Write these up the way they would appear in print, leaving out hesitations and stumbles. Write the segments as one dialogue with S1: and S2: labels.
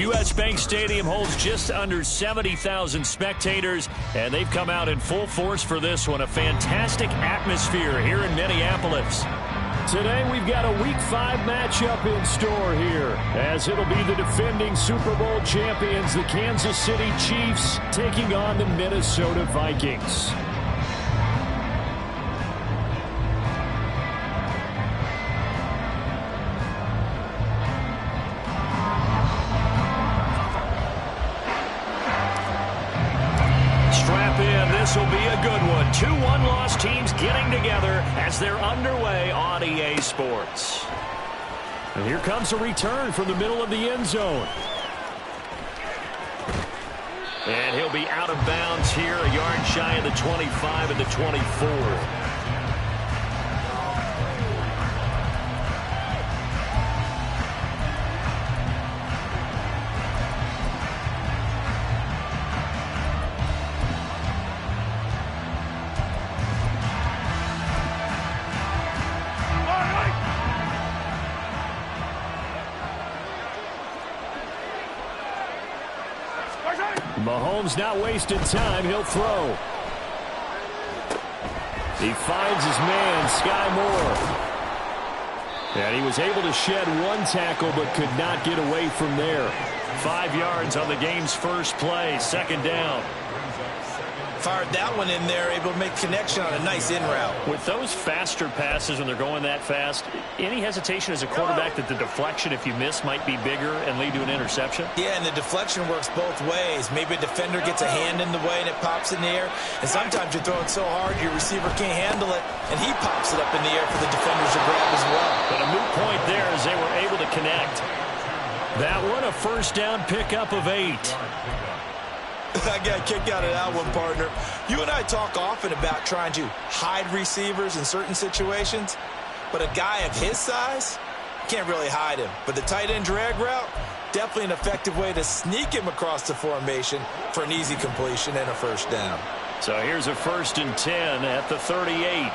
S1: U.S. Bank Stadium holds just under 70,000 spectators, and they've come out in full force for this one. A fantastic atmosphere here in Minneapolis.
S2: Today we've got a Week 5 matchup in store here, as it'll be the defending Super Bowl champions, the Kansas City Chiefs, taking on the Minnesota Vikings.
S1: This will be a good one. Two one-loss teams getting together as they're underway on EA Sports.
S2: And here comes a return from the middle of the end zone.
S1: And he'll be out of bounds here, a yard shy of the 25 and the 24.
S2: Mahomes not wasting time. He'll throw. He finds his man, Sky Moore. And he was able to shed one tackle but could not get away from there.
S1: 5 yards on the game's first play, second down.
S3: Fired that one in there, able to make connection on a nice in route.
S1: With those faster passes when they're going that fast, any hesitation as a quarterback that the deflection, if you miss, might be bigger and lead to an interception?
S3: Yeah, and the deflection works both ways. Maybe a defender gets a hand in the way and it pops in the air. And sometimes you throw it so hard your receiver can't handle it, and he pops it up in the air for the defenders to grab as well.
S1: But a moot point there as they were able to connect.
S2: That one, a first down pickup of 8.
S3: I got kicked out of that one, partner. You and I talk often about trying to hide receivers in certain situations, but a guy of his size can't really hide him. But the tight end drag route, definitely an effective way to sneak him across the formation for an easy completion and a first down.
S1: So here's a 1st and 10 at the 38.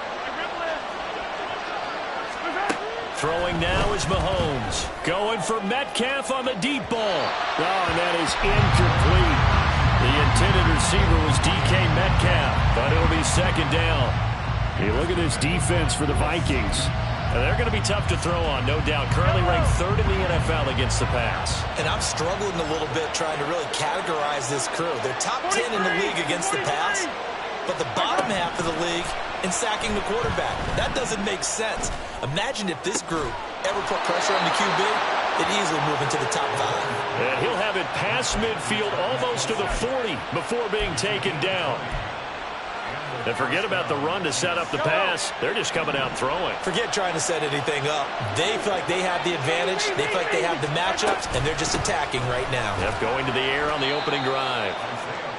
S1: Throwing now is Mahomes. Going for Metcalf on the deep ball.
S2: Oh, and that is incomplete.
S1: The intended receiver was DK Metcalf, but it'll be second down.
S2: Hey, look at this defense for the Vikings.
S1: They're going to be tough to throw on, no doubt. Currently ranked 3rd in the NFL against the pass.
S3: And I'm struggling a little bit trying to really categorize this crew. They're top 10 in the league against the pass, but the bottom half of the league in sacking the quarterback. That doesn't make sense. Imagine if this group ever put pressure on the QB, they'd easily move into the top 5.
S1: And he'll have it past midfield almost to the 40 before being taken down. And forget about the run to set up the pass. They're just coming out throwing.
S3: Forget trying to set anything up. They feel like they have the advantage. They feel like they have the matchups, and they're just attacking right now.
S1: Yep, going to the air on the opening drive.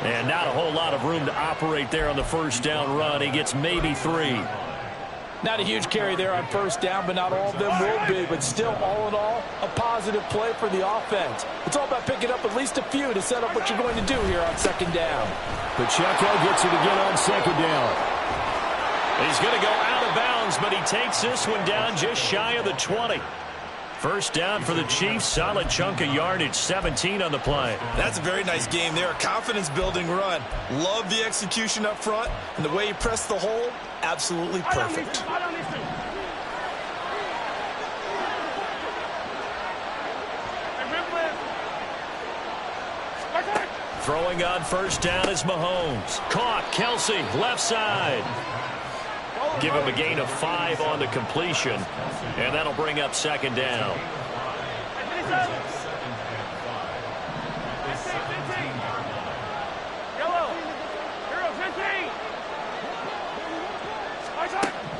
S1: And not a whole lot of room to operate there on the first down run. He gets maybe 3.
S4: Not a huge carry there on first down, but not all of them will be. But still, all in all, a positive play for the offense. It's all about picking up at least a few to set up what you're going to do here on second down.
S2: Pacheco gets it again on second down.
S1: He's going to go out of bounds, but he takes this one down just shy of the 20. First down for the Chiefs. Solid chunk of yardage, 17 on the play.
S3: That's a very nice game there. A confidence-building run. Love the execution up front, and the way he pressed the hole, absolutely perfect.
S1: Throwing on first down is Mahomes. Caught, Kelsey, left side. Give him a gain of 5 on the completion, and that'll bring up second down.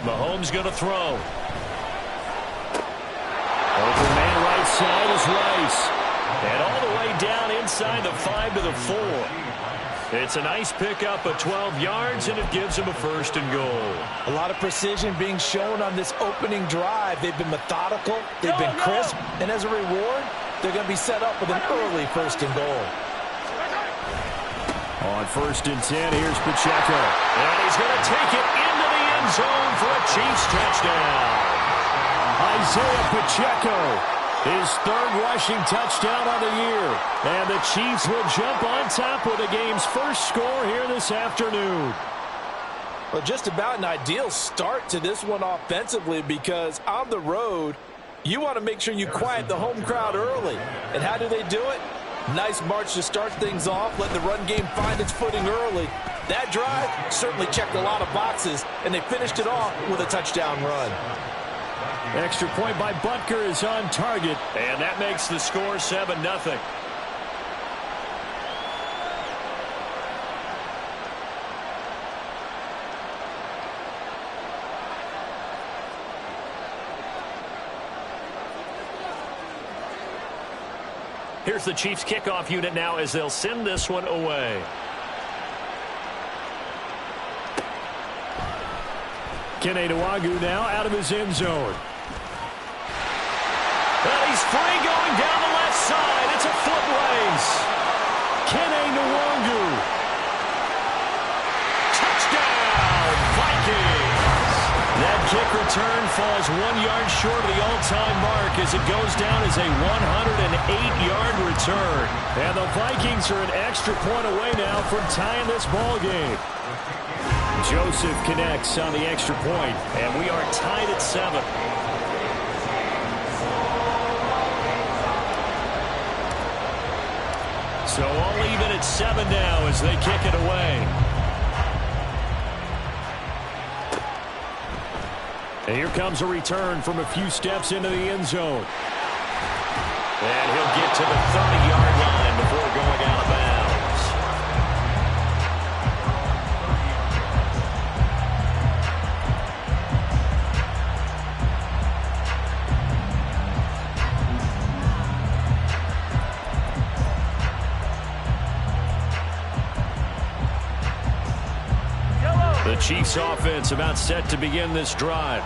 S1: Mahomes going to throw.
S2: Open man right side is Rice.
S1: And all the way down inside the 5 to the 4. It's a nice pickup of 12 yards, and it gives him a 1st and goal.
S4: A lot of precision being shown on this opening drive. They've been methodical, they've been crisp, and as a reward, they're going to be set up with an early 1st and goal.
S2: On 1st and 10, here's Pacheco.
S1: And he's going to take it into the end zone for a Chiefs touchdown.
S2: Isaiah Pacheco, his 3rd rushing touchdown of the year. And the Chiefs will jump on top with the game's first score here this afternoon.
S4: Well, just about an ideal start to this one offensively, because on the road, you want to make sure you quiet the home crowd early. And how do they do it? Nice march to start things off, let the run game find its footing early. That drive certainly checked a lot of boxes, and they finished it off with a touchdown run.
S2: Extra point by Butker is on target.
S1: And that makes the score 7-0. Here's the Chiefs kickoff unit now as they'll send this one away.
S2: Kene Nwangwu now out of his end zone.
S1: And he's free going down the left side. It's a foot race.
S2: Kene Nwangwu.
S1: Touchdown, Vikings. That kick return falls 1 yard short of the all-time mark as it goes down as a 108-yard return.
S2: And the Vikings are an extra point away now from tying this ball game. Joseph connects on the extra point,
S1: and we are tied at 7. So all even at 7 now as they kick it away.
S2: And here comes a return from a few steps into the end zone.
S1: And he'll get to the 30-yard line before going out of bounds. The Chiefs offense about set to begin this drive.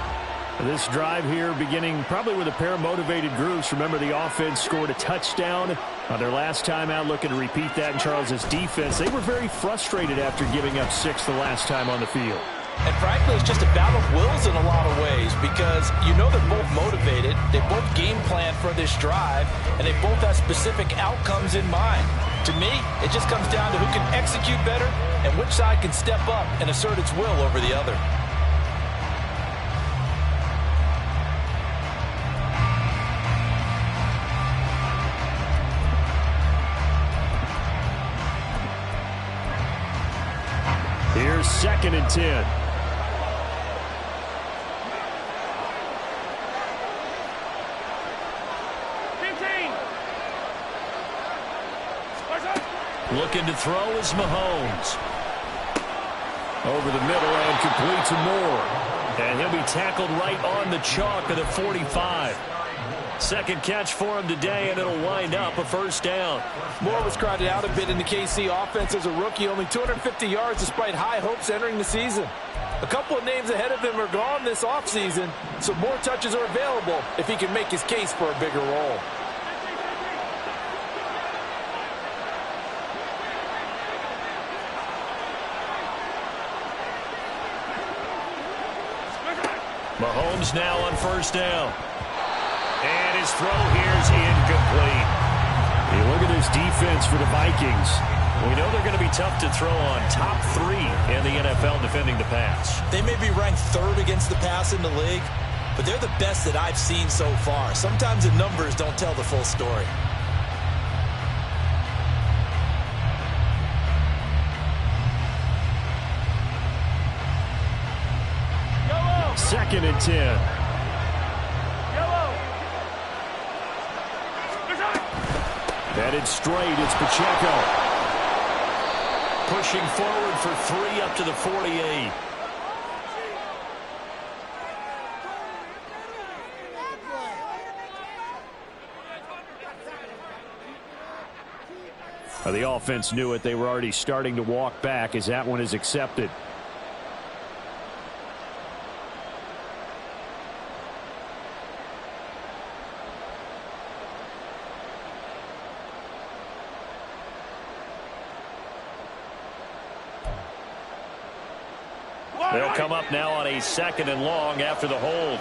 S2: This drive here beginning probably with a pair of motivated groups. Remember, the offense scored a touchdown on their last time out, looking to repeat that in Charles's defense. They were very frustrated after giving up 6 the last time on the field.
S4: And frankly, it's just a battle of wills in a lot of ways, because you know they're both motivated, they both game plan for this drive, and they both have specific outcomes in mind. To me, it just comes down to who can execute better and which side can step up and assert its will over the other.
S2: Here's 2nd and 10.
S1: Looking to throw is Mahomes.
S2: Over the middle and complete to Moore.
S1: And he'll be tackled right on the chalk of the 45. Second catch for him today, and it'll wind up a first down.
S4: Moore was crowded out a bit in the KC offense as a rookie, only 250 yards despite high hopes entering the season. A couple of names ahead of him are gone this offseason, so more touches are available if he can make his case for a bigger role.
S1: Mahomes now on first down. And his throw here is incomplete.
S2: Hey, look at this defense for the Vikings.
S1: We know they're going to be tough to throw on. Top 3 in the NFL defending the pass.
S3: They may be ranked 3rd against the pass in the league, but they're the best that I've seen so far. Sometimes the numbers don't tell the full story.
S2: Second and 10. Headed straight, it's Pacheco.
S1: Pushing forward for 3 up to the 48.
S2: The offense knew it. They were already starting to walk back as that one is accepted.
S1: They'll come up now on a 2nd and long after the hold.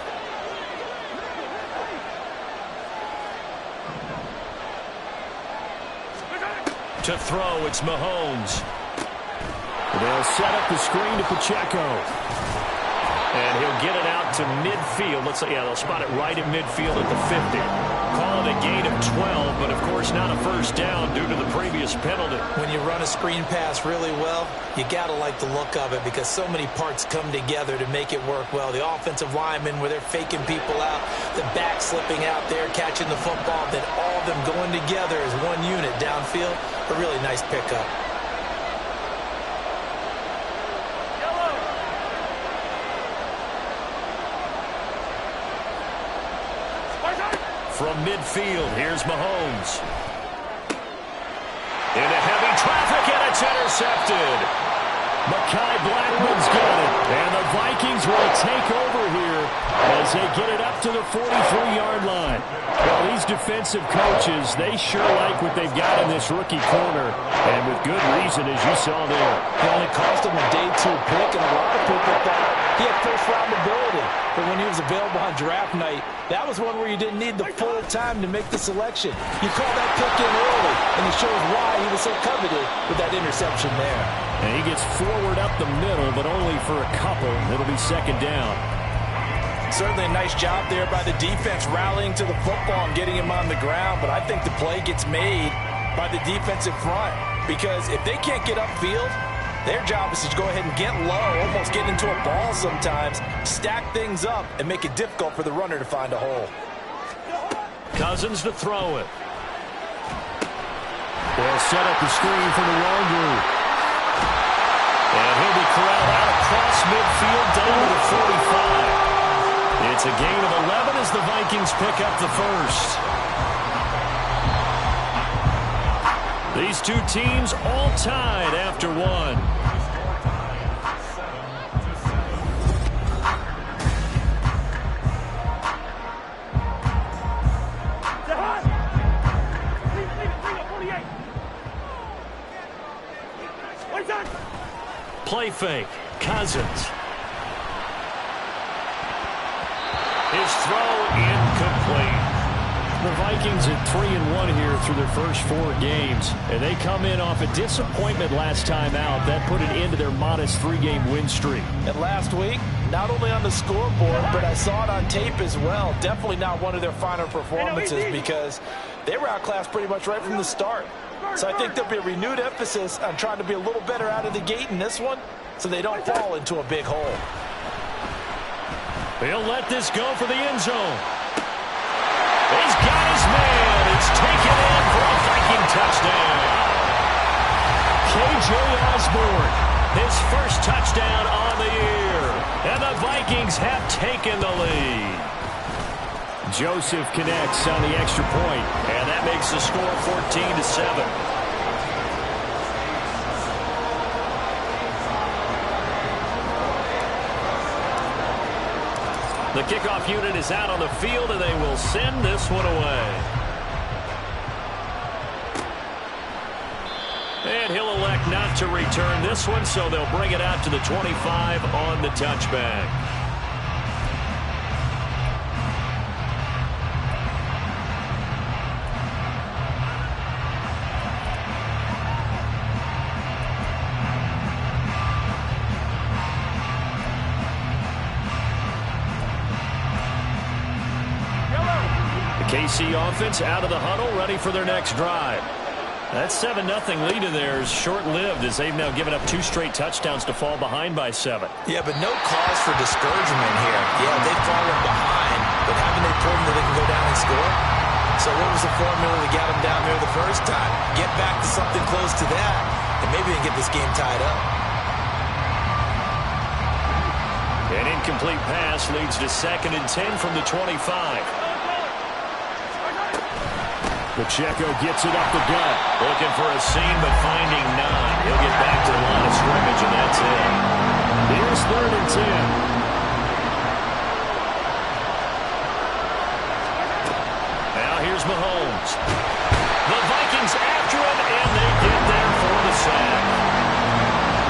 S1: To throw, it's Mahomes.
S2: They'll set up the screen to Pacheco.
S1: And he'll get it out to midfield. Let's say, yeah, they'll spot it right in midfield at the 50. Call it a gain of 12, but of course not a first down due to the previous penalty.
S3: When you run a screen pass really well, you got to like the look of it because so many parts come together to make it work well. The offensive linemen where they're faking people out, the back slipping out there, catching the football, then all of them going together as one unit downfield. A really nice pickup.
S1: From midfield, here's Mahomes. Into heavy traffic, and it's intercepted.
S2: Mekhi Blackman's got it. And the Vikings will take over here as they get it up to the 43-yard line. Well, these defensive coaches, they sure like what they've got in this rookie corner. And with good reason, as you saw there.
S4: It only cost him a day 2 pick, and a lot of people thought he had first-round ability. But when he was available on draft night, that was one where you didn't need the full time to make the selection. You call that pick in early, and it shows why he was so coveted with that interception there.
S2: And he gets forward up the middle, but only for a couple. It'll be 2nd down.
S4: Certainly a nice job there by the defense rallying to the football and getting him on the ground, but I think the play gets made by the defensive front because if they can't get upfield, their job is to go ahead and get low, almost get into a ball sometimes, stack things up, and make it difficult for the runner to find a hole.
S1: Cousins to throw it.
S2: They'll set up the screen for the long group.
S1: And he'll be corralled out across midfield down to the 45. It's a gain of 11 as the Vikings pick up the first. These two teams all tied after one. Play fake. Cousins. His throw incomplete.
S2: The Vikings at 3-1 here through their first 4 games. And they come in off a disappointment last time out. That put an end to their modest 3-game win streak.
S4: And last week, not only on the scoreboard, but I saw it on tape as well. Definitely not one of their finer performances because they were outclassed pretty much right from the start. So I think there'll be a renewed emphasis on trying to be a little better out of the gate in this one so they don't fall into a big hole.
S1: He'll let this go for the end zone. He's got his man. It's taken in for a Viking touchdown.
S2: K.J. Osborne,
S1: his first touchdown on the year. And the Vikings have taken the lead.
S2: Joseph connects on the extra point.
S1: And that makes the score 14-7. The kickoff unit is out on the field, and they will send this one away. And he'll elect not to return this one, so they'll bring it out to the 25 on the touchback. KC offense out of the huddle, ready for their next drive. That 7-0 lead of theirs short-lived as they've now given up 2 straight touchdowns to fall behind by 7.
S3: Yeah, but no cause for discouragement here. Yeah, they've fallen behind, but haven't they proven that they can go down and score? So what was the formula that got them down there the first time? Get back to something close to that, and maybe they can get this game tied up.
S1: An incomplete pass leads to 2nd and 10 from the 25.
S2: Pacheco gets it up the gut.
S1: Looking for a seam, but finding none. He'll get back to the line of scrimmage, and that's it.
S2: Here's 3rd and 10.
S1: Now here's Mahomes. The Vikings after him, and they get there for the sack.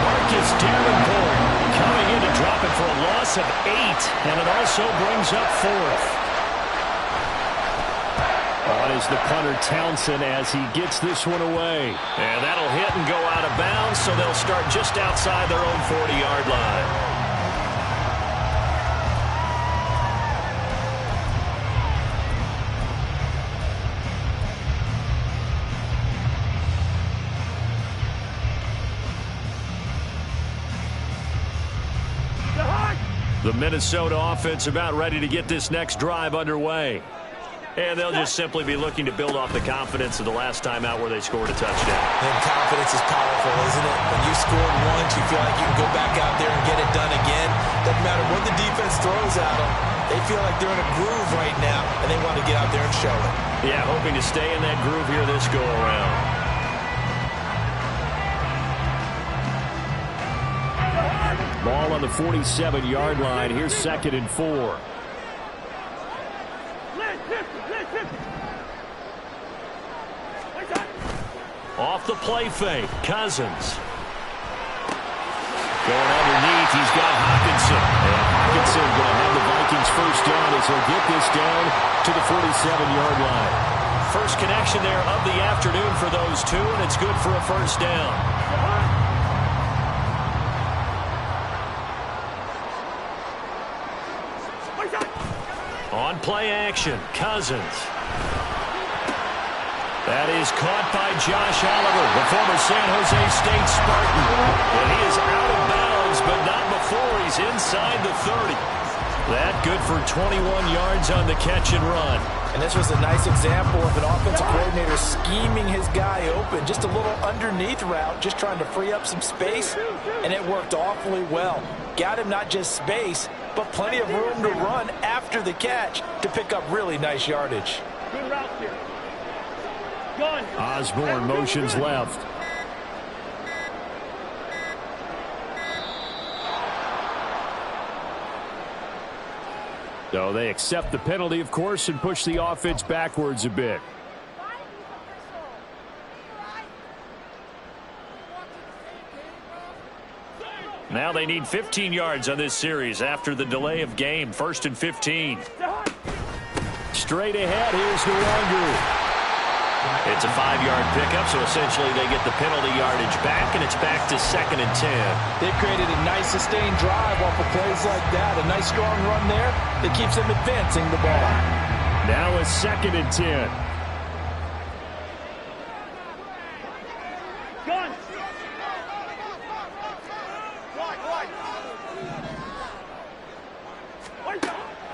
S1: Marcus Davenport coming in
S2: going to drop it for a loss of 8, and it also brings up 4th. On is the punter, Townsend, as he gets this one away.
S1: And that'll hit and go out of bounds, so they'll start just outside their own 40-yard line. The Minnesota offense about ready to get this next drive underway. And they'll just simply be looking to build off the confidence of the last time out where they scored a touchdown.
S3: And confidence is powerful, isn't it? When you scored once, you feel like you can go back out there and get it done again. Doesn't matter what the defense throws at them. They feel like they're in a groove right now, and they want to get out there and show it.
S1: Yeah, hoping to stay in that groove here this go-around.
S2: Ball on the 47-yard line. Here's 2nd and 4.
S1: Off the play fake, Cousins. Going underneath, he's got Hawkinson.
S2: And Hawkinson going to have the Vikings first down as he'll get this down to the 47-yard line.
S1: First connection there of the afternoon for those two, and it's good for a first down. On play action, Cousins. That is caught by Josh Oliver, the former San Jose State Spartan. And he is out of bounds, but not before he's inside the 30. That good for 21 yards on the catch and run.
S4: And this was a nice example of an offensive coordinator scheming his guy open. Just a little underneath route, just trying to free up some space, and it worked awfully well. Got him not just space, but plenty of room to run after the catch to pick up really nice yardage.
S5: Good route here.
S2: Osborne motions left. So they accept the penalty, of course, and push the offense backwards a bit.
S1: Now they need 15 yards on this series after the delay of game. 1st and 15.
S2: Straight ahead, here's Nwangu.
S1: It's a 5-yard pickup, so essentially they get the penalty yardage back, and it's back to 2nd and 10.
S4: They've created a nice sustained drive off of plays like that. A nice strong run there that keeps them advancing the ball.
S2: Now a 2nd and 10.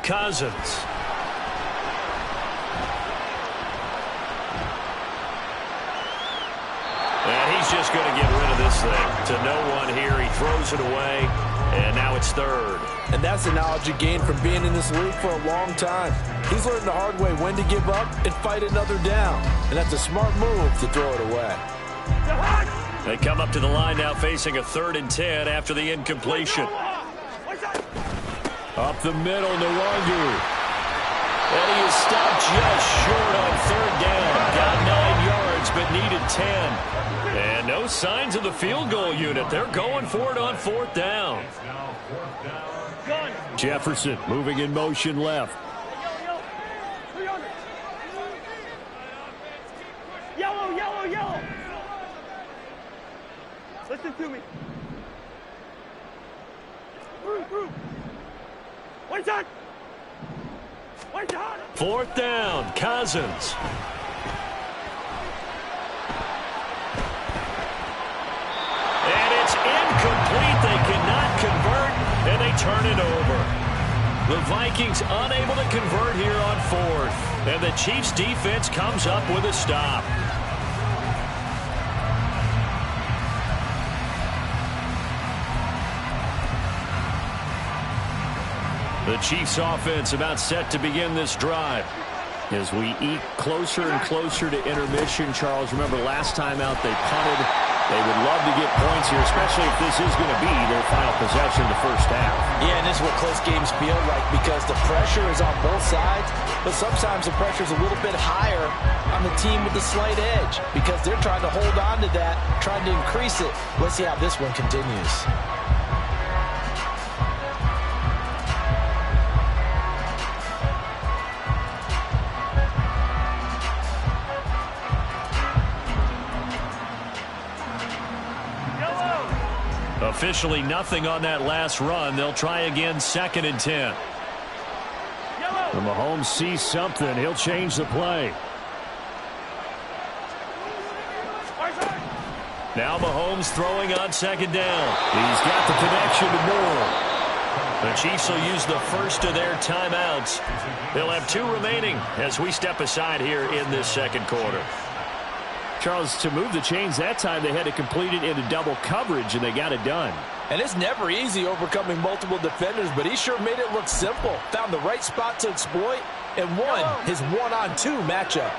S1: Cousins. And he's just going to get rid of this thing. To no one here. He throws it away, and now it's 3rd.
S4: And that's the knowledge you gain from being in this league for a long time. He's learned the hard way when to give up and fight another down. And that's a smart move to throw it away.
S1: They come up to the line now facing a 3rd and 10 after the incompletion.
S2: Up the middle, Nwangu.
S1: And he is stopped just short on 3rd down. Got 9 yards, but needed 10. And no signs of the field goal unit. They're going for it on 4th down.
S2: Jefferson moving in motion left.
S5: Yellow, yellow, yellow. Listen to me. Through. Wait on.
S1: 4th down, Cousins. And it's incomplete. They cannot convert, and they turn it over. The Vikings unable to convert here on 4th. And the Chiefs defense comes up with a stop. The Chiefs offense about set to begin this drive.
S2: As we eke closer and closer to intermission, Charles, remember last time out they punted. They would love to get points here, especially if this is going to be their final possession of the first half.
S4: Yeah, and this is what close games feel like because the pressure is on both sides, but sometimes the pressure is a little bit higher on the team with the slight edge because they're trying to hold on to that, trying to increase it. Let's see how this one continues.
S1: Officially nothing on that last run. They'll try again, 2nd and 10.
S2: When Mahomes sees something, he'll change the play.
S1: Now Mahomes throwing on 2nd down. He's got the connection to Moore. The Chiefs will use the first of their timeouts. They'll have 2 remaining as we step aside here in this 2nd quarter.
S2: Charles, to move the chains that time, they had to complete it into double coverage, and they got it done.
S4: And it's never easy overcoming multiple defenders, but he sure made it look simple. Found the right spot to exploit and won his 1-on-2 matchup.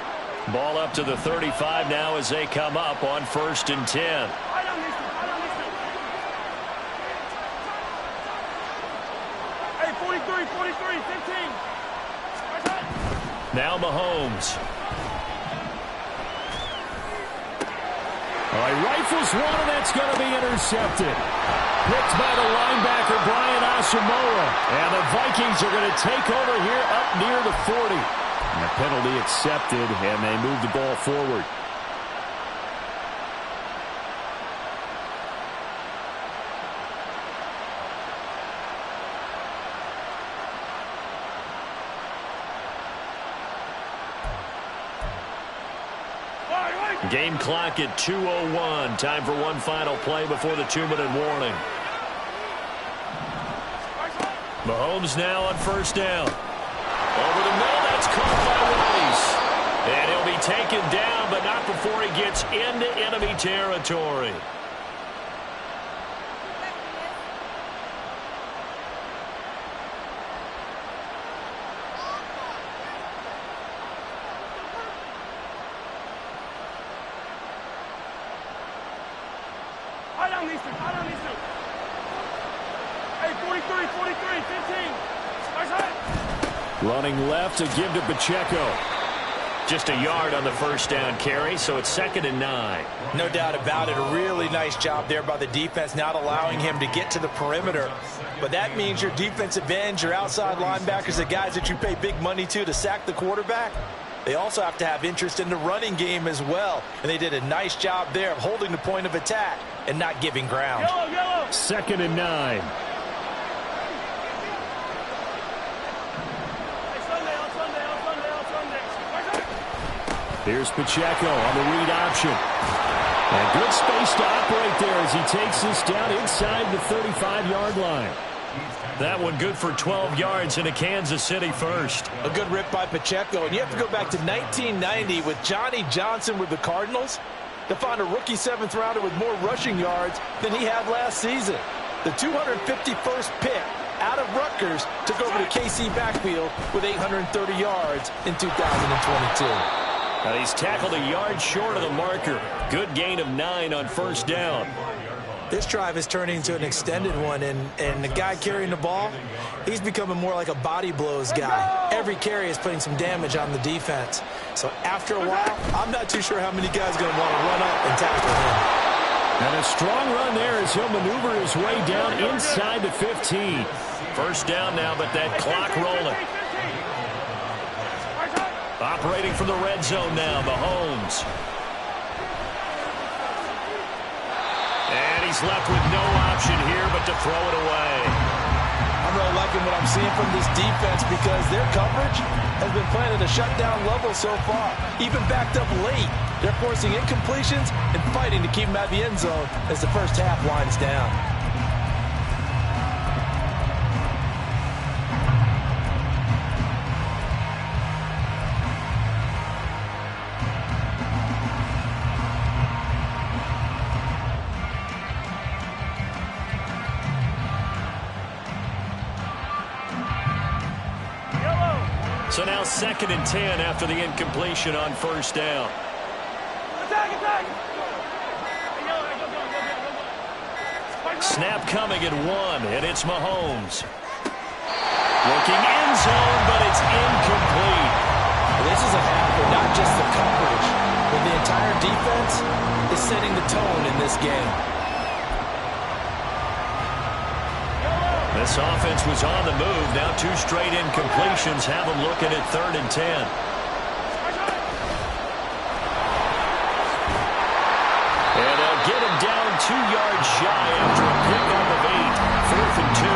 S1: Ball up to the 35 now as they come up on 1st and 10.
S5: Hey, 43, 15.
S1: Now Mahomes.
S2: He rifles one, and that's going to be intercepted. Picked by the linebacker, Brian Asamoah. And the Vikings are going to take over here up near the 40. And the penalty accepted, and they move the ball forward.
S1: Game clock at 2:01. Time for one final play before the 2-minute warning. Mahomes now on 1st down. Over the middle, that's caught by Rice. And he'll be taken down, but not before he gets into enemy territory.
S5: Hey, 43, 15.
S2: Running left to give to Pacheco.
S1: Just a yard on the 1st down carry, so it's 2nd and 9.
S3: No doubt about it. A really nice job there by the defense, not allowing him to get to the perimeter. But that means your defensive ends, your outside linebackers, the guys that you pay big money to sack the quarterback, they also have to have interest in the running game as well. And they did a nice job there of holding the point of attack and not giving ground.
S5: Yellow.
S2: 2nd and 9. Here's Pacheco on the read option. And good space to operate there as he takes this down inside the 35-yard line.
S1: That one good for 12 yards in a Kansas City first.
S3: A good rip by Pacheco. And you have to go back to 1990 with Johnny Johnson with the Cardinals to find a rookie 7th rounder with more rushing yards than he had last season. The 251st pick out of Rutgers took over the KC backfield with 830 yards in 2022.
S1: And he's tackled a yard short of the marker. Good gain of 9 on 1st down.
S3: This drive is turning into an extended one, and the guy carrying the ball, he's becoming more like a body blows guy. Every carry is putting some damage on the defense. So after a while, I'm not too sure how many guys are going to want to run up and tackle him.
S2: And a strong run there as he'll maneuver his way down inside the 15.
S1: 1st down now, but that clock rolling. Operating from the red zone now, Mahomes. And he's left with no option here but to throw it away.
S3: I'm really liking what I'm seeing from this defense because their coverage has been playing at a shutdown level so far. Even backed up late, they're forcing incompletions and fighting to keep them out of the end zone as the first half winds down.
S1: So now 2nd and 10 after the incompletion on 1st down.
S5: Attack!
S1: Snap coming at 1, and it's Mahomes. Looking end zone, but it's incomplete.
S3: This is a half where not just the coverage, but the entire defense is setting the tone in this game.
S1: This offense was on the move. Now 2 straight incompletions have them looking at 3rd and 10. And they'll get him down 2 yards shy after a
S2: pickup of 8. 4th and 2.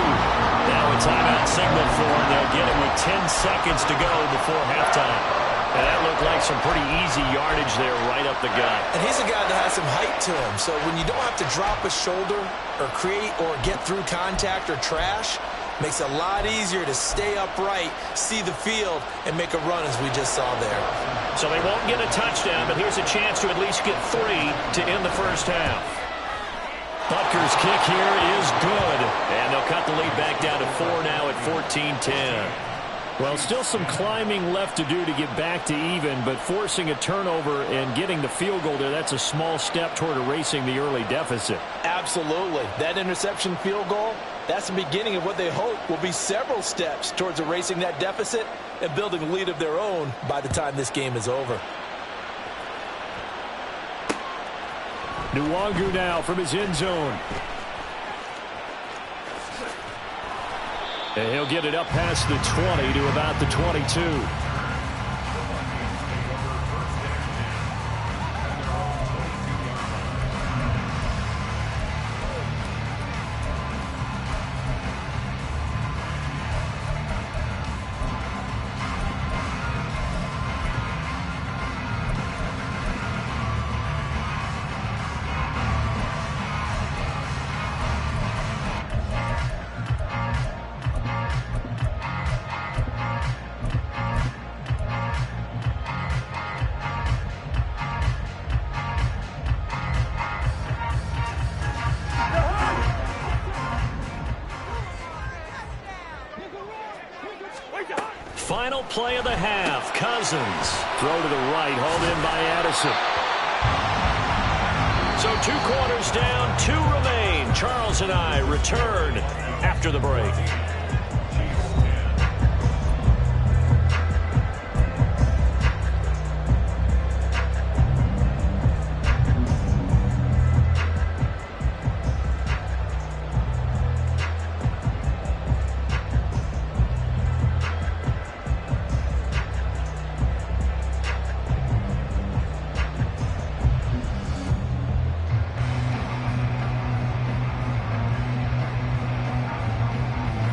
S2: Now a timeout signal for them. They'll get it with 10 seconds to go before halftime. And that looked like some pretty easy yardage there right up the gut.
S3: And he's a guy that has some height to him. So when you don't have to drop a shoulder or create or get through contact or trash, makes it a lot easier to stay upright, see the field, and make a run as we just saw there.
S2: So they won't get a touchdown, but here's a chance to at least get 3 to end the first half. Butker's kick here is good. And they'll cut the lead back down to 4 now at 14-10.
S4: Well, still some climbing left to do to get back to even, but forcing a turnover and getting the field goal there, that's a small step toward erasing the early deficit.
S6: Absolutely. That interception field goal, that's the beginning of what they hope will be several steps towards erasing that deficit and building a lead of their own by the time this game is over.
S2: Nwangu now from his end zone. And he'll get it up past the 20 to about the 22. Final play of the half. Cousins. Throw to the right. Hauled in by Addison. So 2 quarters down, 2 remain. Charles and I return after the break.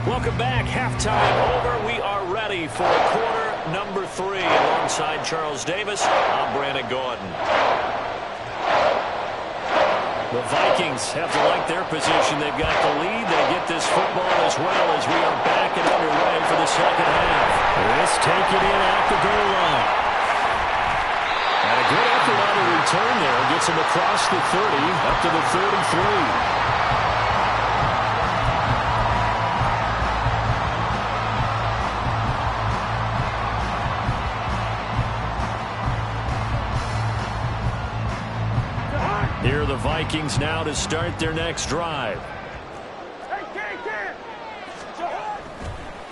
S2: Welcome back. Halftime over. We are ready for quarter number 3. Alongside Charles Davis, I'm Brandon Gordon. The Vikings have to like their position. They've got the lead. They get this football as well as we are back and underway for the second half. Let's take it in at the goal line. And a good effort on the return there. Gets him across the 30 up to the 33. Here are the Vikings now to start their next drive.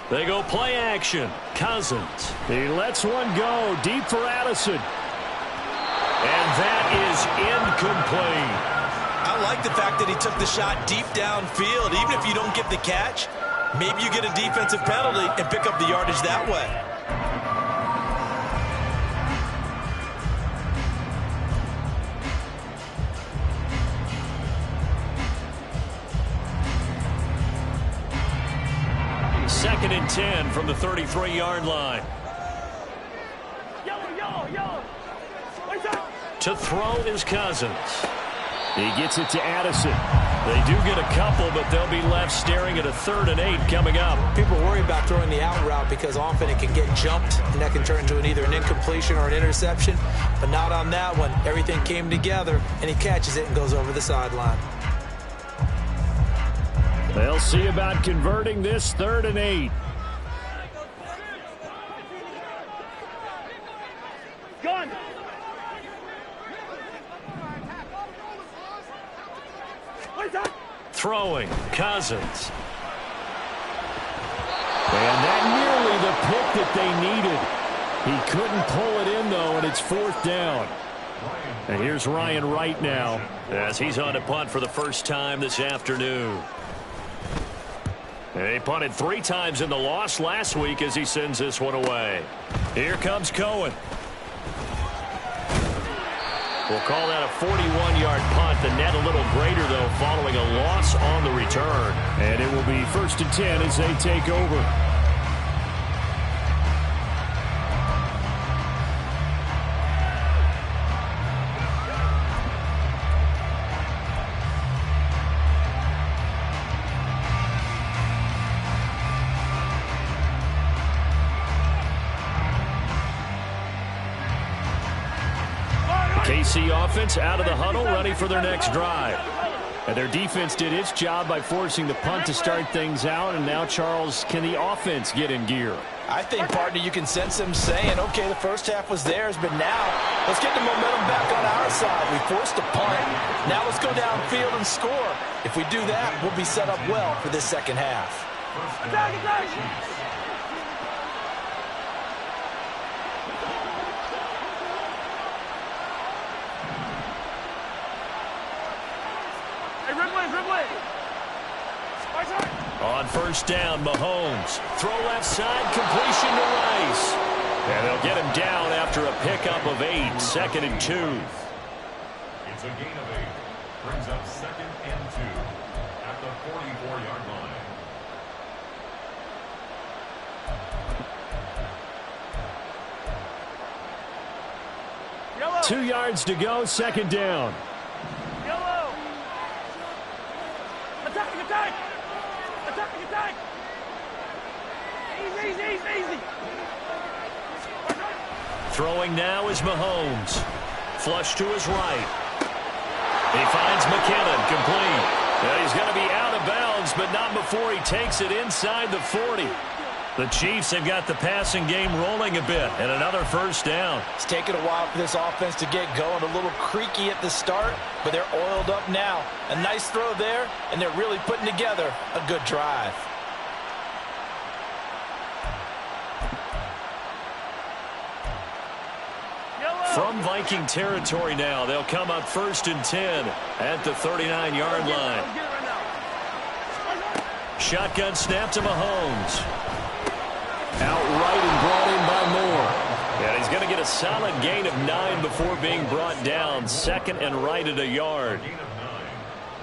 S2: They go play action. Cousins. He lets one go deep for Addison. And that is incomplete.
S3: I like the fact that he took the shot deep downfield. Even if you don't get the catch, maybe you get a defensive penalty and pick up the yardage that way.
S2: Second and 10 from the 33-yard line. To throw is Cousins. He gets it to Addison. They do get a couple, but they'll be left staring at a 3rd and 8 coming up.
S3: People worry about throwing the out route because often it can get jumped, and that can turn into either an incompletion or an interception. But not on that one. Everything came together, and he catches it and goes over the sideline.
S2: They'll see about converting this 3rd and 8.
S5: Gun.
S2: Throwing, Cousins. And that nearly the pick that they needed. He couldn't pull it in, though, and it's 4th down. And here's Ryan Wright now as he's on to punt for the first time this afternoon. He punted 3 times in the loss last week as he sends this one away. Here comes Cohen. We'll call that a 41-yard punt. The net a little greater, though, following a loss on the return. And it will be 1st and 10 as they take over. KC offense out of the huddle, ready for their next drive. And their defense did its job by forcing the punt to start things out. And now, Charles, can the offense get in gear?
S6: I think, partner, you can sense them saying, okay, the first half was theirs, but now let's get the momentum back on our side. We forced a punt. Now let's go downfield and score. If we do that, we'll be set up well for this second half.
S5: Attack, attack!
S2: On 1st down, Mahomes. Throw left side, completion to Rice. And they'll get him down after a pickup of 8, 2nd and 2.
S7: It's a gain of 8. Brings up 2nd and 2 at the 44-yard line.
S5: Yellow.
S2: 2 yards to go, 2nd down.
S5: Yellow. Attack, attack! Attack, attack! Easy, easy, easy!
S2: Throwing now is Mahomes. Flush to his right. He finds McKinnon, complete. And he's going to be out of bounds, but not before he takes it inside the 40. The Chiefs have got the passing game rolling a bit, and another 1st down.
S6: It's taken a while for this offense to get going. A little creaky at the start, but they're oiled up now. A nice throw there, and they're really putting together a good drive.
S2: From Viking territory now, they'll come up 1st and 10 at the 39-yard line. Shotgun snap to Mahomes. Outright and brought in by Moore. And he's going to get a solid gain of 9 before being brought down. 2nd and right at a yard.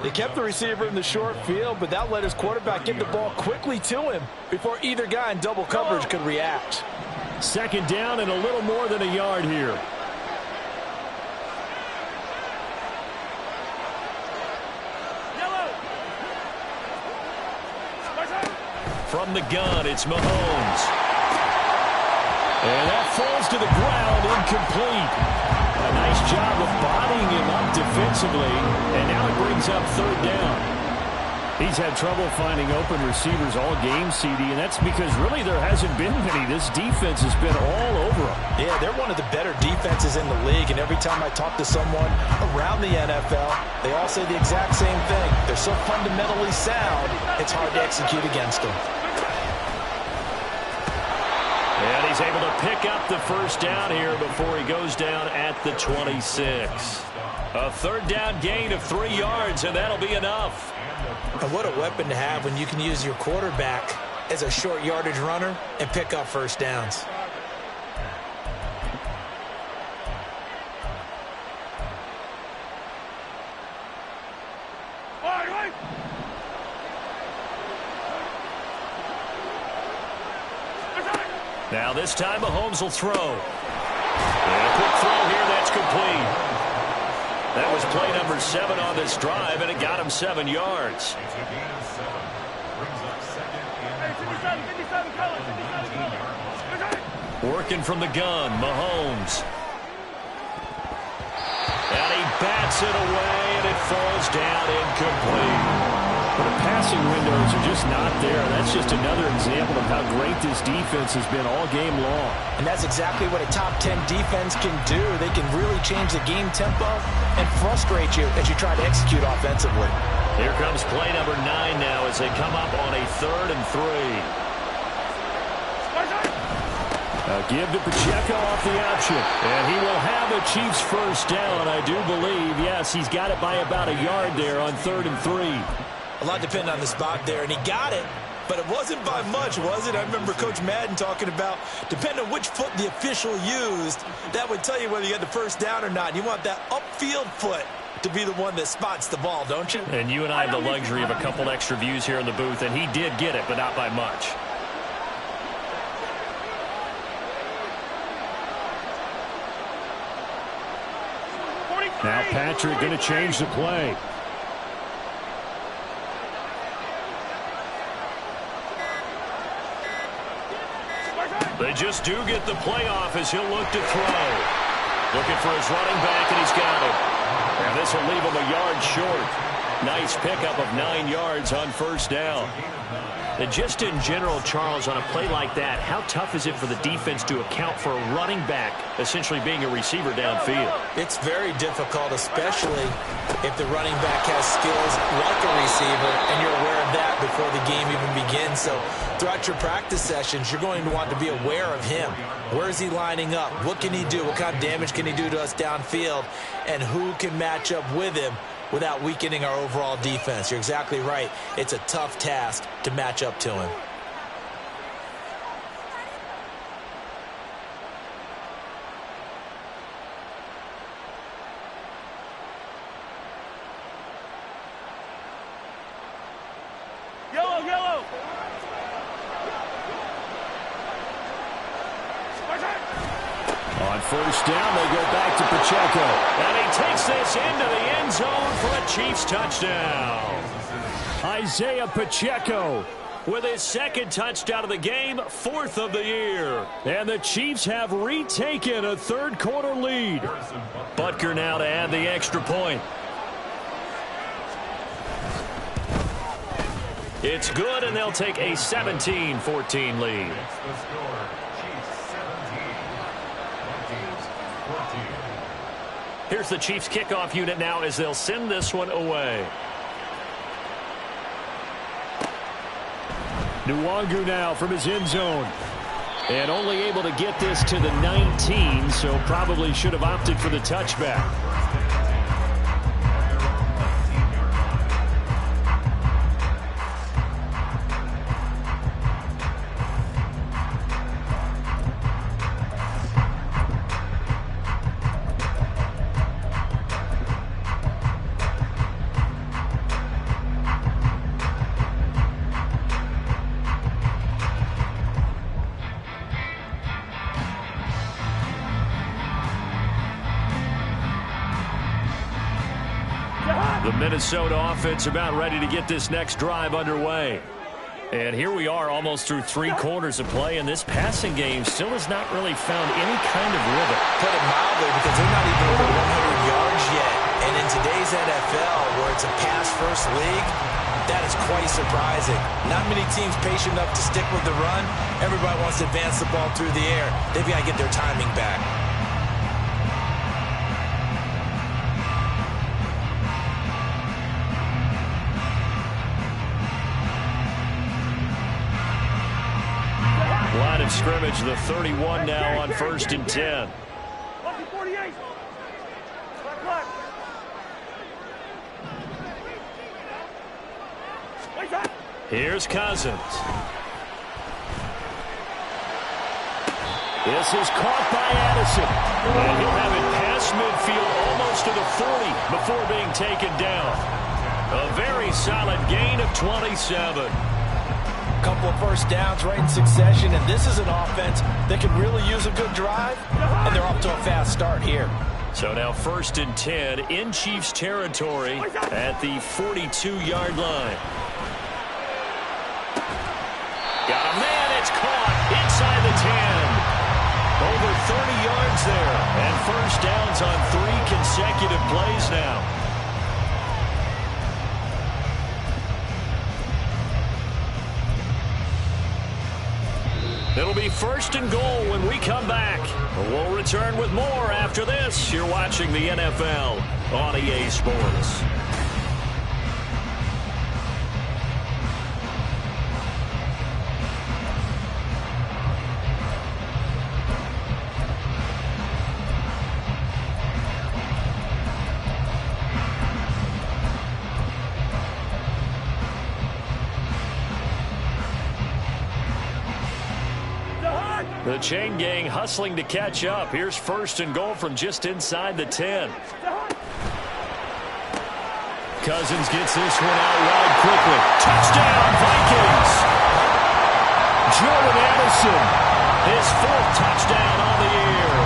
S6: They kept the receiver in the short field, but that let his quarterback get the ball quickly to him before either guy in double coverage could react.
S2: 2nd down and a little more than a yard here. From the gun, it's Mahomes. And that falls to the ground, incomplete. A nice job of bodying him up defensively, and now it brings up 3rd down. He's had trouble finding open receivers all game, CD, and that's because really there hasn't been many. This defense has been all over them.
S6: Yeah, they're one of the better defenses in the league, and every time I talk to someone around the NFL, they all say the exact same thing. They're so fundamentally sound, it's hard to execute against them.
S2: And he's able to pick up the 1st down here before he goes down at the 26. A 3rd down gain of 3 yards, and that'll be enough.
S3: And what a weapon to have when you can use your quarterback as a short yardage runner and pick up 1st downs.
S2: Now this time Mahomes will throw. And a quick throw here, that's complete. That was play number 7 on this drive, and it got him 7 yards.
S7: It's a gain of 7. Brings up 2nd and
S5: 57 colors, 57 colors.
S2: Working from the gun, Mahomes. And he bats it away, and it falls down incomplete. The passing windows are just not there. That's just another example of how great this defense has been all game long.
S6: And that's exactly what a top 10 defense can do. They can really change the game tempo and frustrate you as you try to execute offensively.
S2: Here comes play number 9 now as they come up on a 3rd and 3. Give to Pacheco off the option. And he will have a Chiefs 1st down, I do believe. Yes, he's got it by about a yard there on 3rd and 3.
S3: A lot depended on the spot there, and he got it, but it wasn't by much, was it? I remember Coach Madden talking about, depending on which foot the official used, that would tell you whether you had the 1st down or not. You want that upfield foot to be the one that spots the ball, don't you?
S1: And you and I have the luxury of a couple extra views here in the booth, and he did get it, but not by much.
S2: Now Patrick going to change the play.
S1: They just do get the playoff as he'll look to throw. Looking for his running back, and he's got it. And this will leave him a yard short. Nice pickup of 9 yards on first down. And just in general, Charles, on a play like that, how tough is it for the defense to account for a running back essentially being a receiver downfield?
S3: It's very difficult, especially if the running back has skills like a receiver, and you're aware of that before the game even begins. So throughout your practice sessions, you're going to want to be aware of him. Where is he lining up? What can he do? What kind of damage can he do to us downfield? And who can match up with him without weakening our overall defense? You're exactly right. It's a tough task to match up to him.
S5: Yellow, yellow.
S2: On first down, they go back to Pacheco.
S1: And he takes this into the end zone for a Chiefs touchdown.
S2: Isaiah Pacheco.
S1: With his second touchdown of the game, 4th of the year.
S2: And the Chiefs have retaken a third-quarter lead.
S1: Butker now to add the extra point. It's good, and they'll take a 17-14 lead. Here's the Chiefs kickoff unit now as they'll send this one away.
S2: Nwangu now from his end zone. And only able to get this to the 19, so probably should have opted for the touchback.
S1: The Minnesota offense about ready to get this next drive underway. And here we are almost through 3 quarters of play, and this passing game still has not really found any kind of rhythm.
S3: Put it mildly, because they're not even over 100 yards yet. And in today's NFL, where it's a pass-first league, that is quite surprising. Not many teams patient enough to stick with the run. Everybody wants to advance the ball through the air. They've got to get their timing back.
S1: Line of scrimmage, the 31 now on 1st and 10.
S5: 48. Left.
S1: Here's Cousins.
S2: This is caught by Addison.
S1: And he'll have it past midfield almost to the 40 before being taken down. A very solid gain of 27.
S6: Couple of first downs right in succession, and this is an offense that could really use a good drive, and they're off to a fast start here.
S1: So now 1st and 10 in Chiefs territory at the 42-yard line. Got a man, it's caught inside the 10. Over 30 yards there, and first downs on 3 consecutive plays now. It'll be 1st and goal when we come back. We'll return with more after this. You're watching the NFL on EA Sports. The chain gang hustling to catch up. Here's 1st and goal from just inside the 10.
S2: Cousins gets this one out wide quickly. Touchdown, Vikings! Jordan Addison, his 4th touchdown on the year.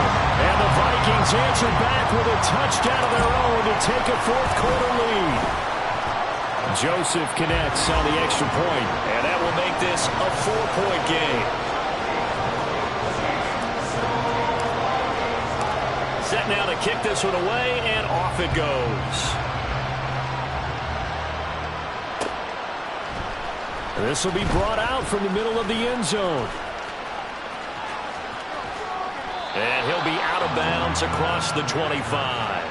S2: And the Vikings answer back with a touchdown of their own to take a 4th quarter lead. Joseph connects on the extra point, and that will make this a 4-point game. Set now to kick this one away, and off it goes. This will be brought out from the middle of the end zone. And he'll be out of bounds across the 25.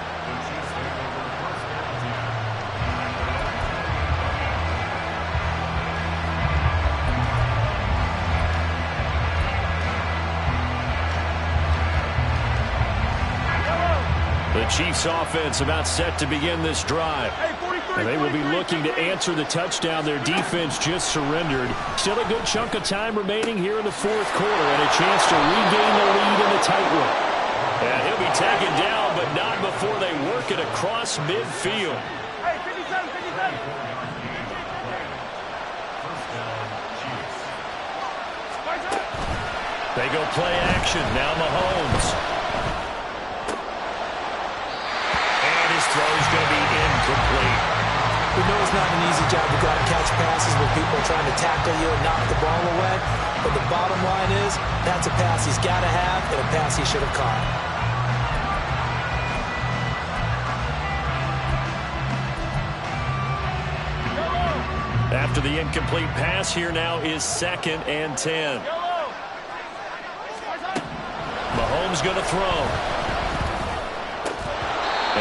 S2: The Chiefs offense about set to begin this drive. And they will be looking to answer the touchdown their defense just surrendered. Still a good chunk of time remaining here in the 4th quarter and a chance to regain the lead in the tightrope. And he'll be taken down, but not before they work it across midfield.
S5: Hey, 57, 57.
S2: They go play action. Now Mahomes. And his throw is going to be incomplete.
S6: We know it's not an easy job to go out and catch passes when people are trying to tackle you and knock the ball away. But the bottom line is, that's a pass he's got to have and a pass he should have caught.
S2: After the incomplete pass, here now is 2nd and 10. Mahomes going to throw.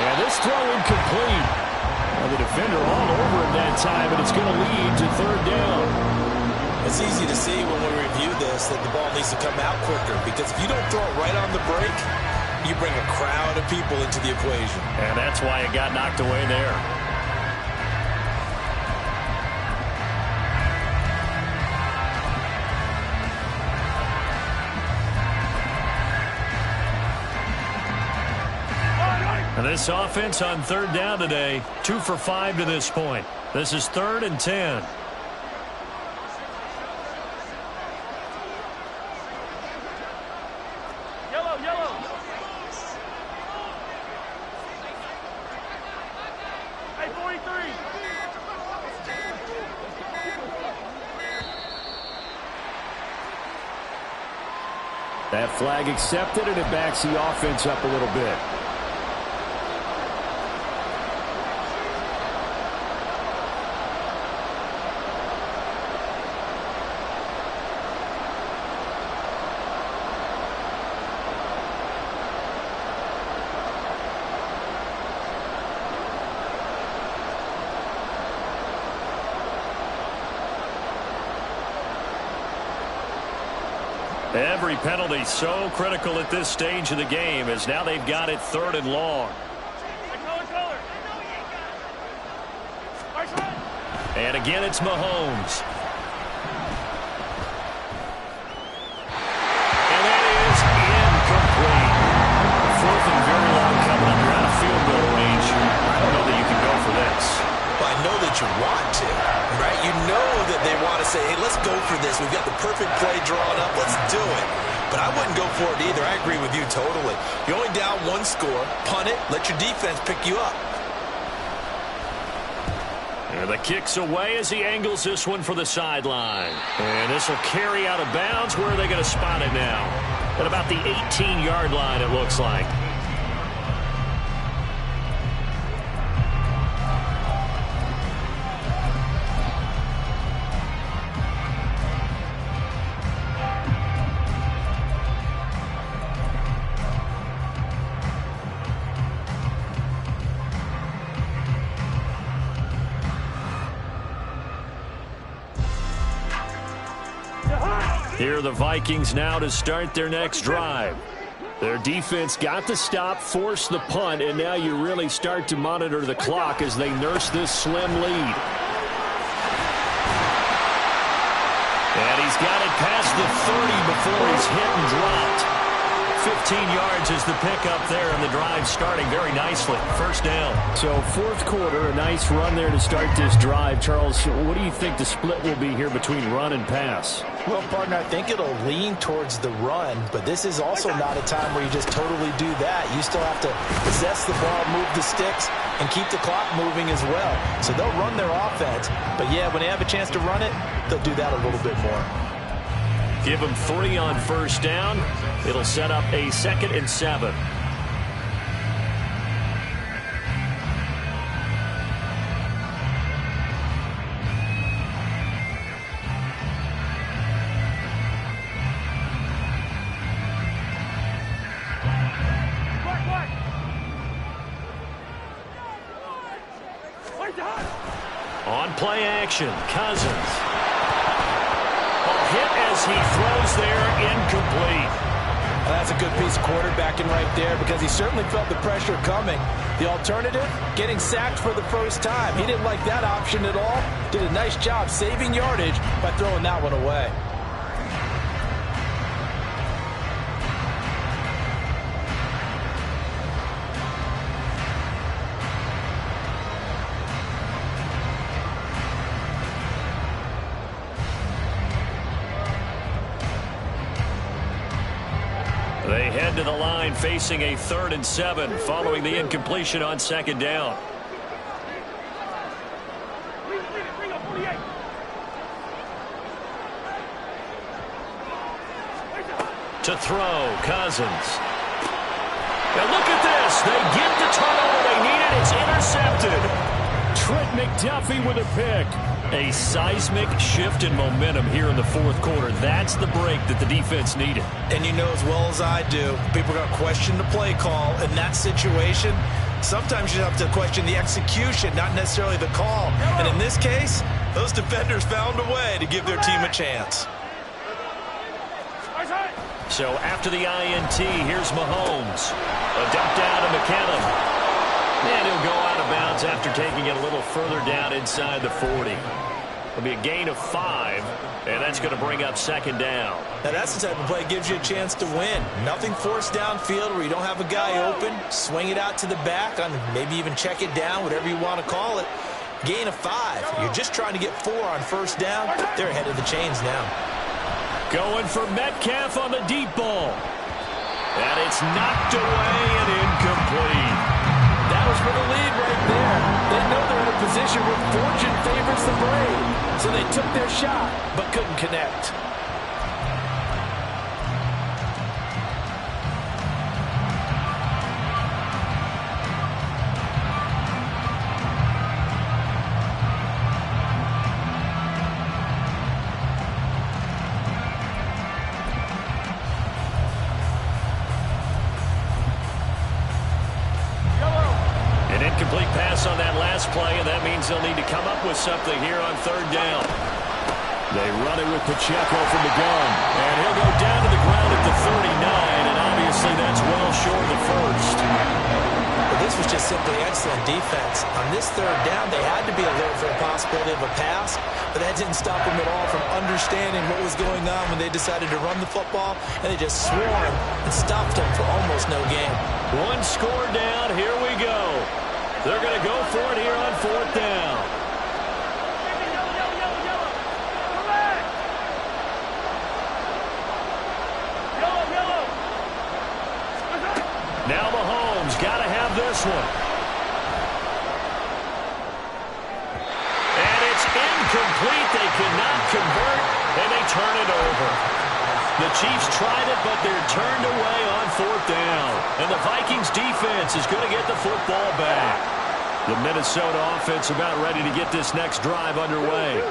S2: And this throw incomplete. The defender all over him that time, and it's going to lead to 3rd down.
S3: It's easy to see when we review this that the ball needs to come out quicker, because if you don't throw it right on the break, you bring a crowd of people into the equation.
S2: And that's why it got knocked away there. And this offense on 3rd down today, 2 for 5 to this point. This is 3rd and 10.
S5: Yellow, yellow. Hey, 43.
S2: That flag accepted, and it backs the offense up a little bit. Every penalty so critical at this stage of the game, as now they've got it 3rd and long. And again, it's Mahomes. And that is incomplete. 4th and very long coming up. You're out of field goal range. I don't know that you can go for this.
S3: But I know that you want to, right? You know that they want to say, hey, let's go for this. We've got the perfect play drawn up. Let's do it. But I wouldn't go for it either. I agree with you totally. You're only down 1 score. Punt it. Let your defense pick you up.
S2: And the kick's away as he angles this one for the sideline. And this will carry out of bounds. Where are they going to spot it now? At about the 18-yard line, it looks like. Here are the Vikings now to start their next drive. Their defense got the stop, forced the punt, and now you really start to monitor the clock as they nurse this slim lead. And he's got it past the 30 before he's hit and dropped.
S1: 15 yards is the pickup there, and the drive starting very nicely. First down.
S2: So fourth quarter, a nice run there to start this drive. Charles, what do you think the split will be here between run and pass?
S6: Well, partner, I think it'll lean towards the run, but this is also not a time where you just totally do that. You still have to possess the ball, move the sticks, and keep the clock moving as well. So they'll run their offense, but yeah, when they have a chance to run it, they'll do that a little bit more.
S1: Give them 3 on first down. It'll set up a 2nd and 7. On play action, Cousins. Hit as he throws there, incomplete.
S6: That's a good piece of quarterbacking right there because he certainly felt the pressure coming. The alternative, getting sacked for the first time. He didn't like that option at all. Did a nice job saving yardage by throwing that one away.
S1: They head to the line facing a 3rd and 7 following the incompletion on 2nd down. To throw, Cousins. Now look at this. They get the turnover they needed. It's intercepted.
S2: Trent McDuffie with a pick.
S1: A seismic shift in momentum here in the fourth quarter. That's the break that the defense needed.
S3: And you know as well as I do, people are going to question the play call in that situation. Sometimes you have to question the execution, not necessarily the call. And in this case, those defenders found a way to give their team a chance.
S1: So after the INT, here's Mahomes. A dump down to McKinnon. And he'll go out of bounds after taking it a little further down inside the 40. It'll be a gain of 5, and that's going to bring up 2nd down.
S3: Now that's the type of play that gives you a chance to win. Nothing forced downfield where you don't have a guy open. Swing it out to the back, on maybe even check it down, whatever you want to call it. Gain of 5. You're just trying to get 4 on first down. They're ahead of the chains now.
S1: Going for Metcalf on the deep ball. And it's knocked away and incomplete.
S6: That was for the lead right there. They know they're in a position where fortune favors the brave. So they took their shot, but couldn't connect.
S1: Incomplete pass on that last play, and that means they'll need to come up with something here on 3rd down.
S2: They run it with Pacheco from the gun.
S1: And he'll go down to the ground at the 39, and obviously that's well short of the first.
S3: But this was just simply excellent defense. On this 3rd down, they had to be alert for the possibility of a pass, but that didn't stop them at all from understanding what was going on when they decided to run the football, and they just swarmed and stopped them for almost no gain.
S1: 1 score down. Here we go. They're going to go for it here on 4th down. Now Mahomes got to have this one. And it's incomplete. They cannot convert, and they turn it over. The Chiefs tried it, but they're turned away on 4th down. And the Vikings defense is going to get the football back. The Minnesota offense about ready to get this next drive underway.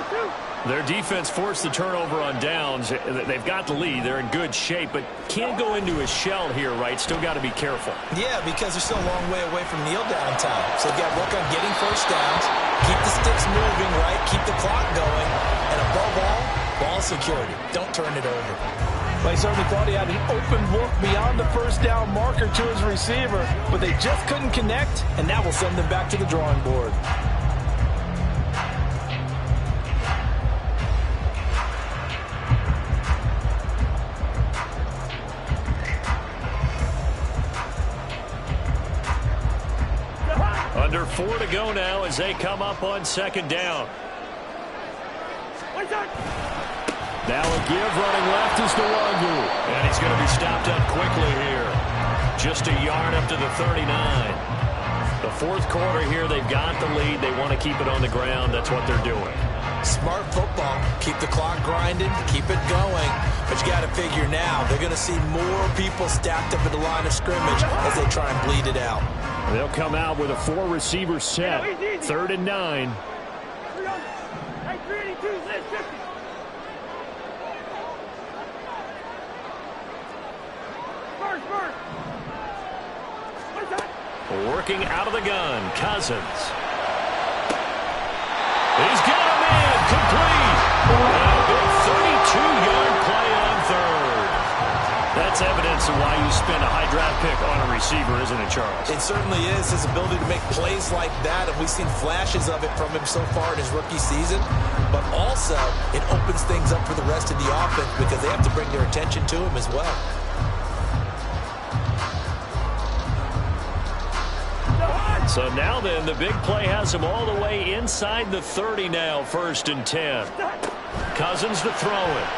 S1: Their defense forced the turnover on downs. They've got the lead. They're in good shape, but can't go into a shell here, right? Still got to be careful.
S3: Yeah, because they're still a long way away from kneel down time. So they've got to work on getting first downs, keep the sticks moving, right? Keep the clock going. And above all, ball security. Don't turn it over.
S6: Well, he certainly thought he had an open look beyond the first down marker to his receiver, but they just couldn't connect, and that will send them back to the drawing board.
S2: 4 to go now as they come up on second down. Now a give running left is Nwangu.
S1: And he's going to be stopped up quickly here. Just a yard up to the 39. The fourth quarter here, they've got the lead. They want to keep it on the ground. That's what they're doing.
S3: Smart football. Keep the clock grinding. Keep it going. But you got to figure now, they're going to see more people stacked up at the line of scrimmage as they try and bleed it out.
S2: They'll come out with a 4-receiver set. 3rd and 9.
S5: Hey, 382, let's 50. First. What's that?
S2: Working out of the gun, Cousins. He's got a man, complete. A big 32-yard play on third. That's evidence of why you spend a high draft pick on a receiver, isn't it, Charles?
S3: It certainly is. His ability to make plays like that, and we've seen flashes of it from him so far in his rookie season. But also, it opens things up for the rest of the offense because they have to bring their attention to him as well.
S2: So now then, the big play has him all the way inside the 30 now, 1st and 10. Cousins to throw it.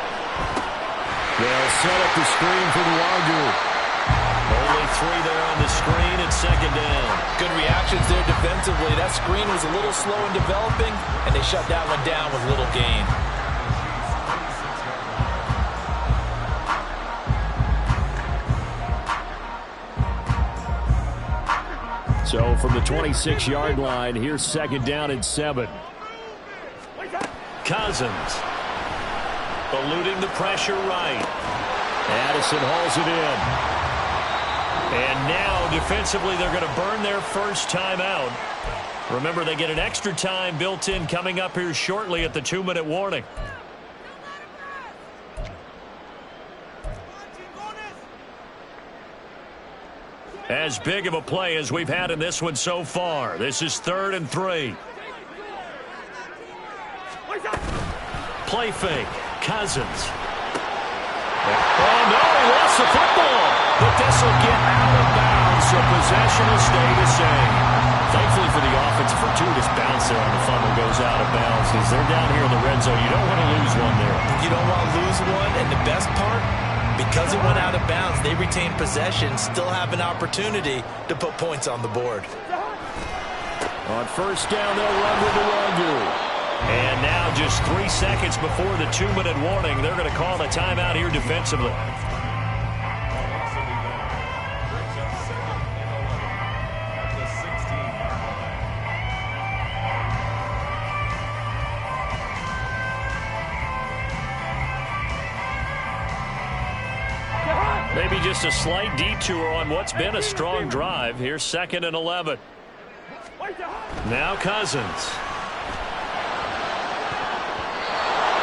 S2: They'll set up the screen for Nwangu.
S1: Only 3 there on the screen at second down.
S6: Good reactions there defensively. That screen was a little slow in developing, and they shut that one down with little gain.
S2: So from the 26-yard line, here's 2nd down and 7.
S1: Cousins eluding the pressure right.
S2: Addison hauls it in.
S1: And now defensively they're going to burn their first time out. Remember, they get an extra time built in coming up here shortly at the 2-minute warning. As big of a play as we've had in this one so far. This is 3rd and 3. Play fake. Cousins. Oh, no, he lost the football. But this will get out of bounds, so possession will stay the same. Thankfully for the offense, a fortuitous bounce there on the fumble goes out of bounds because they're down here in the red zone. You don't want to lose one there.
S3: You don't want to lose one, and the best part, because it went out of bounds, they retain possession, still have an opportunity to put points on the board.
S2: On 1st down, they'll run with Nwangu.
S1: And now just 3 seconds before the 2-minute warning, they're going to call a timeout here defensively. Maybe just a slight detour on what's been a strong drive. Here's 2nd and 11. Now Cousins.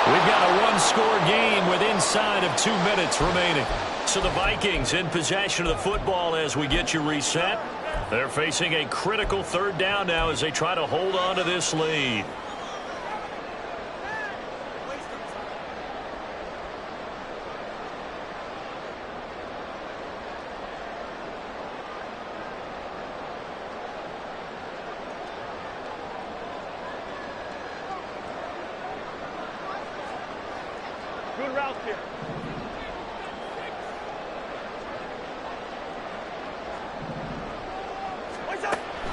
S1: We've got a one-score game with inside of 2 minutes remaining. So the Vikings in possession of the football as we get you reset. They're facing a critical 3rd down now as they try to hold on to this lead.
S5: Good route here.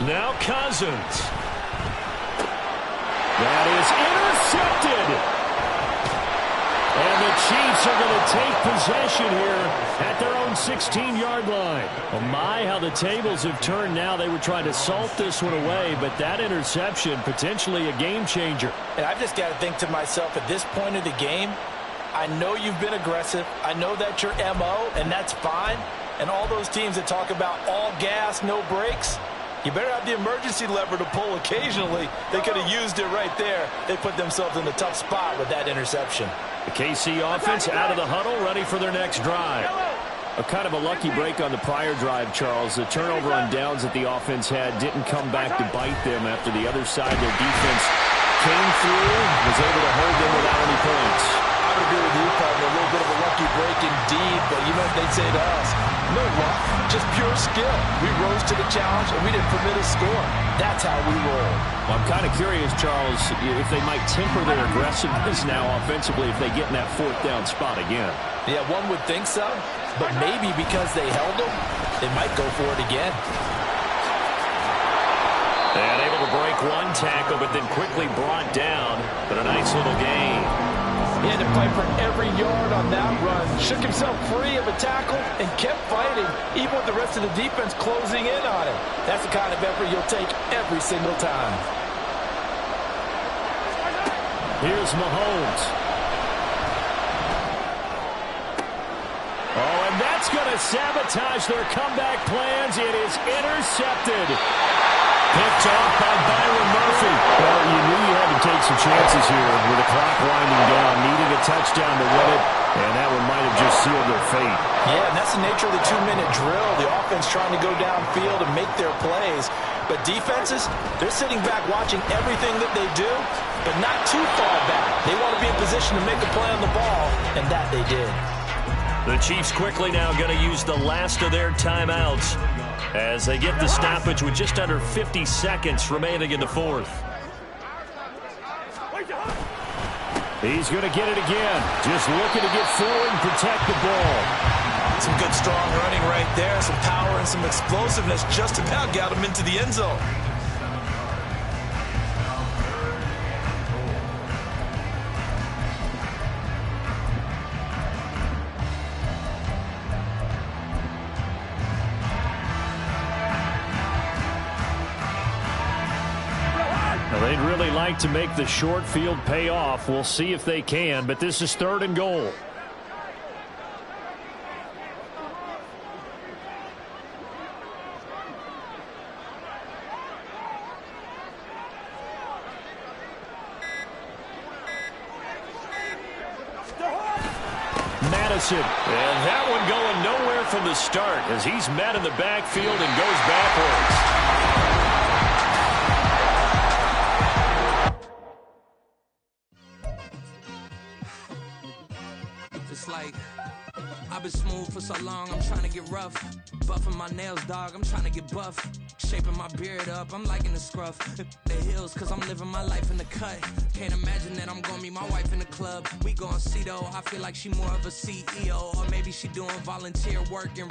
S1: Now Cousins.
S2: That is intercepted. And the Chiefs are going to take possession here at their own 16-yard line. Oh my, how the tables have turned now. They were trying to salt this one away, but that interception, potentially a game changer.
S6: And I've just got to think to myself, at this point of the game, I know you've been aggressive. I know that's your MO, and that's fine. And all those teams that talk about all gas, no brakes, you better have the emergency lever to pull occasionally. They could have used it right there. They put themselves in a tough spot with that interception.
S2: The KC offense out of the huddle, ready for their next drive. A kind of a lucky break on the prior drive, Charles. The turnover on downs that the offense had didn't come back to bite them after the other side. Their defense came through, was able to hold them without any points.
S6: I would agree with you, partner. A little bit of a lucky break indeed, but you know what they'd say to us? No luck, just pure skill. We rose to the challenge, and we didn't permit a score. That's how we roll.
S2: Well, I'm kind of curious, Charles, if they might temper their aggressiveness now offensively if they get in that fourth down spot again.
S6: Yeah, one would think so, but maybe because they held them, they might go for it again.
S1: And able to break one tackle, but then quickly brought down. But a nice little gain.
S6: He had to fight for every yard on that run. Shook himself free of a tackle and kept fighting, even with the rest of the defense closing in on him. That's the kind of effort you'll take every single time.
S2: Here's Mahomes. Oh, and that's going to sabotage their comeback plans. It is intercepted. Picked off by Byron Murphy. Well, you knew you had to take some chances here with the clock winding down, needing a touchdown to win it, and that one might have just sealed their fate.
S6: Yeah, and that's the nature of the 2-minute drill. The offense trying to go downfield and make their plays. But defenses, they're sitting back watching everything that they do, but not too far back. They want to be in position to make a play on the ball, and that they did.
S1: The Chiefs quickly now going to use the last of their timeouts as they get the stoppage with just under 50 seconds remaining in the fourth.
S2: He's going to get it again. Just looking to get forward and protect the ball.
S3: Some good, strong running right there. Some power and some explosiveness just about got him into the end zone.
S2: They'd really like to make the short field pay off. We'll see if they can, but this is 3rd and goal. Madison.
S1: And that one going nowhere from the start as he's met in the backfield and goes backwards.
S8: Like, I've been smooth for so long, I'm trying to get rough. Buffing my nails, dog, I'm trying to get buff. Shaping my beard up, I'm liking the scruff. The heels, cause I'm living my life in the cut. Can't imagine that I'm gonna meet my wife in the club. We gon' see though, I feel like she more of a CEO. Or maybe she doing volunteer work in